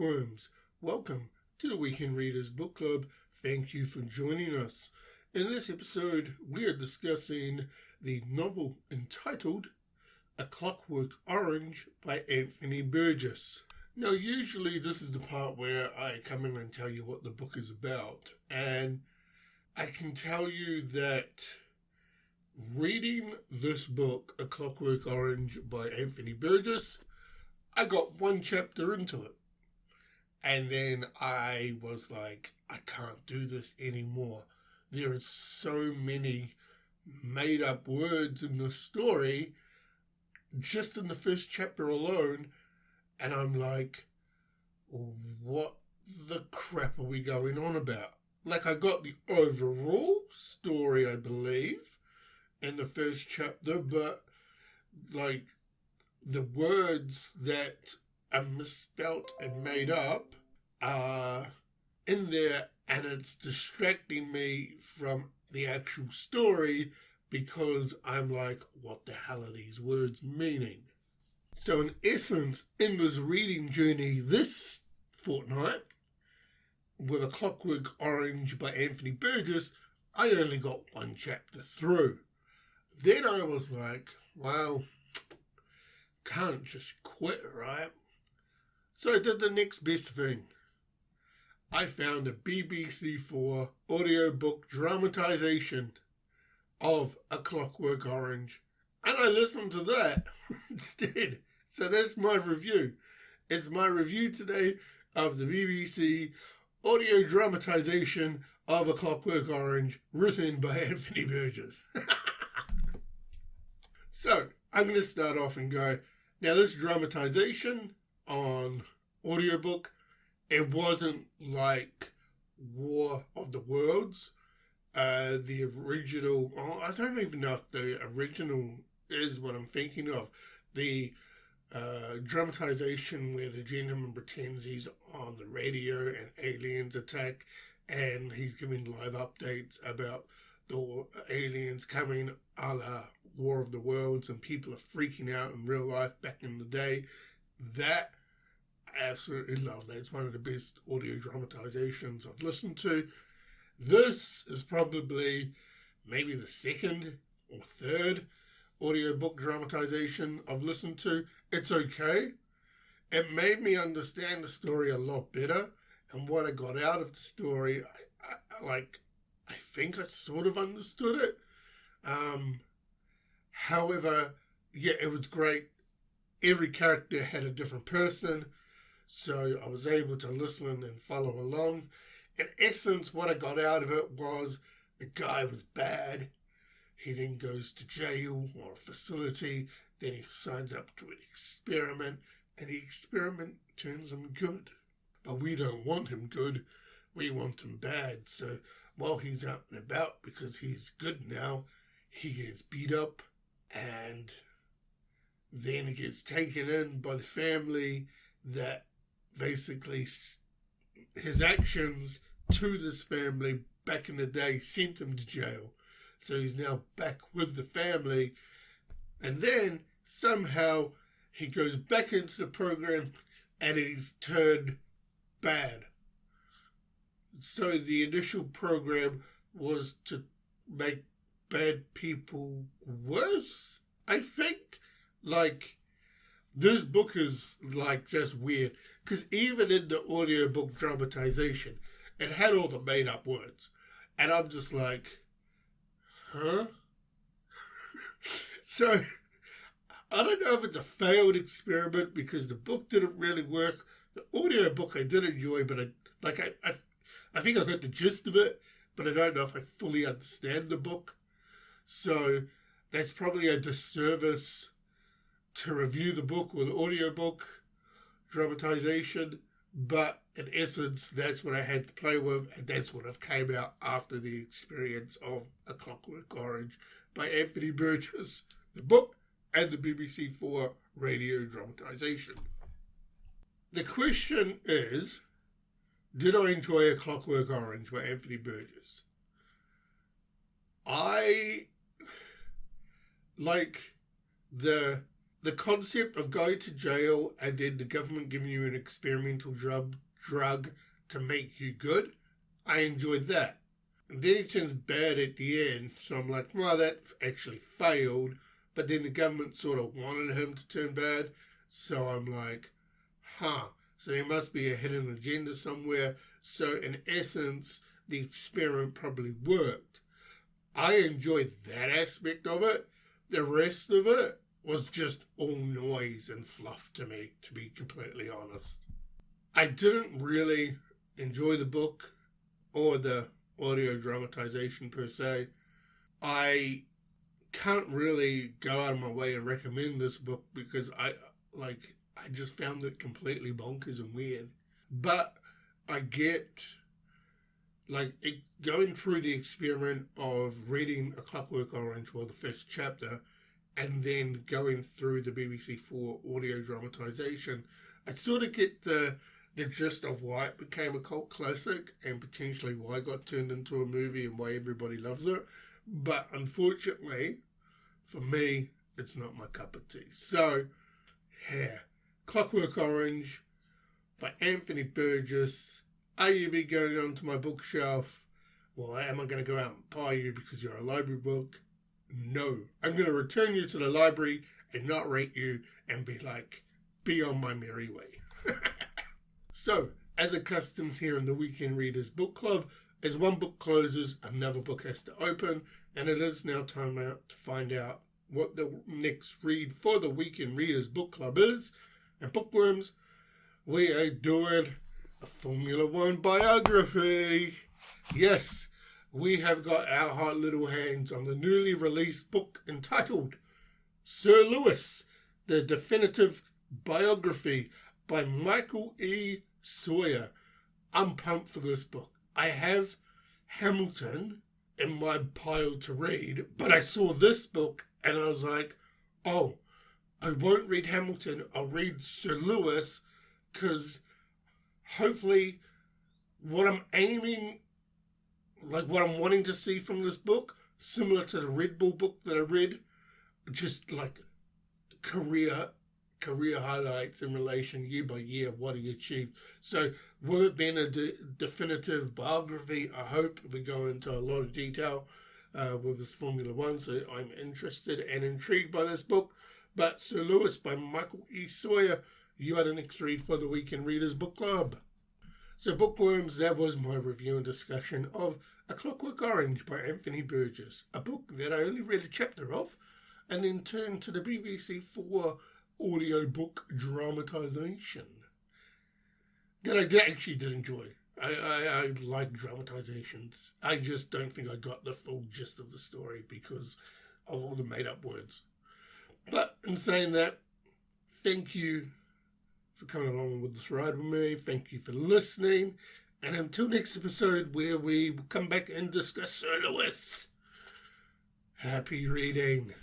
Bookworms. Welcome to the Weekend Readers Book Club. Thank you for joining us. In this episode, we are discussing the novel entitled A Clockwork Orange by Anthony Burgess. Now, usually this is the part where I come in and tell you what the book is about. And I can tell you that reading this book, A Clockwork Orange by Anthony Burgess, I got one chapter into it. And then I was like, I can't do this anymore. There are so many made up words in the story, just in the first chapter alone. And I'm like, what the crap are we going on about? Like, I got the overall story, I believe, in the first chapter, but like the words that are misspelt and made up are in there, and it's distracting me from the actual story because I'm like, what the hell are these words meaning? So in essence, in this reading journey this fortnight with A Clockwork Orange by Anthony Burgess, I only got one chapter through. Then I was like, well, can't just quit, right? So I did the next best thing. I found a BBC4 audiobook dramatization of A Clockwork Orange, and I listened to that instead. So that's my review. It's my review today of the BBC audio dramatization of A Clockwork Orange, written by Anthony Burgess. So I'm going to start off and go, now this dramatization on audiobook, it wasn't like War of the Worlds. The original, I don't even know if the original is what I'm thinking of. The dramatization where the gentleman pretends he's on the radio and aliens attack, and he's giving live updates about the aliens coming, a la War of the Worlds, and people are freaking out in real life back in the day. That, I absolutely love that. It's one of the best audio dramatizations I've listened to. This is probably maybe the second or third audiobook dramatization I've listened to. It's okay. It made me understand the story a lot better, and what I got out of the story, I think I sort of understood it. However, yeah, it was great. Every character had a different person, so I was able to listen and follow along. In essence, what I got out of it was the guy was bad. He then goes to jail or a facility. Then he signs up to an experiment, and the experiment turns him good. But we don't want him good. We want him bad. So while he's out and about, because he's good now, he gets beat up, and then he gets taken in by the family that basically his actions to this family back in the day sent him to jail. So he's now back with the family. And then somehow he goes back into the program and he's turned bad. So the initial program was to make bad people worse, I think. Like, this book is like just weird, because even in the audiobook dramatization, it had all the made up words, and I'm just like, huh? So I don't know if it's a failed experiment because the book didn't really work. The audiobook I did enjoy, but I think I got the gist of it, but I don't know if I fully understand the book. So that's probably a disservice to review the book with audiobook dramatization, but in essence, that's what I had to play with, and that's what I've came out after the experience of A Clockwork Orange by Anthony Burgess, the book and the BBC4 radio dramatization. The question is, did I enjoy A Clockwork Orange by Anthony Burgess? I like the the concept of going to jail and then the government giving you an experimental drug to make you good, I enjoyed that. And then he turns bad at the end, so I'm like, well, that actually failed. But then the government sort of wanted him to turn bad, so I'm like, so there must be a hidden agenda somewhere. So in essence, the experiment probably worked. I enjoyed that aspect of it. The rest of it was just all noise and fluff to me, to be completely honest. I didn't really enjoy the book or the audio dramatization per se. I can't really go out of my way and recommend this book because I just found it completely bonkers and weird. But I get going through the experiment of reading A Clockwork Orange, well, the first chapter, and then going through the BBC4 audio dramatization, I sort of get the gist of why it became a cult classic and potentially why it got turned into a movie and why everybody loves it. But unfortunately, for me, it's not my cup of tea. So, yeah, Clockwork Orange by Anthony Burgess. Are you be going onto my bookshelf? Well, am I going to go out and buy you because you're a library book? No. I'm going to return you to the library and not rate you and be like, be on my merry way. So, as it customs here in the Weekend Readers Book Club, as one book closes, another book has to open, and it is now time out to find out what the next read for the Weekend Readers Book Club is. And Bookworms, we are doing a Formula One biography. Yes, we have got our hot little hands on the newly released book entitled Sir Lewis, the Definitive Biography by Michael E. Sawyer. I'm pumped for this book. I have Hamilton in my pile to read, but I saw this book and I was like, oh, I won't read Hamilton, I'll read Sir Lewis, because hopefully what I'm aiming, what I'm wanting to see from this book, similar to the Red Bull book that I read, just career highlights in relation year by year, what he achieved. So with it being a definitive biography, I hope we go into a lot of detail with this Formula One, so I'm interested and intrigued by this book. But Sir Lewis by Michael E. Sawyer, you are the next read for the Weekend Readers Book Club. So Bookworms, that was my review and discussion of A Clockwork Orange by Anthony Burgess, a book that I only read a chapter of, and then turned to the BBC4 audiobook dramatization that I actually did enjoy. I like dramatizations. I just don't think I got the full gist of the story because of all the made-up words. But in saying that, thank you for coming along with this ride with me. Thank you for listening. And until next episode where we come back and discuss Sir Lewis, happy reading.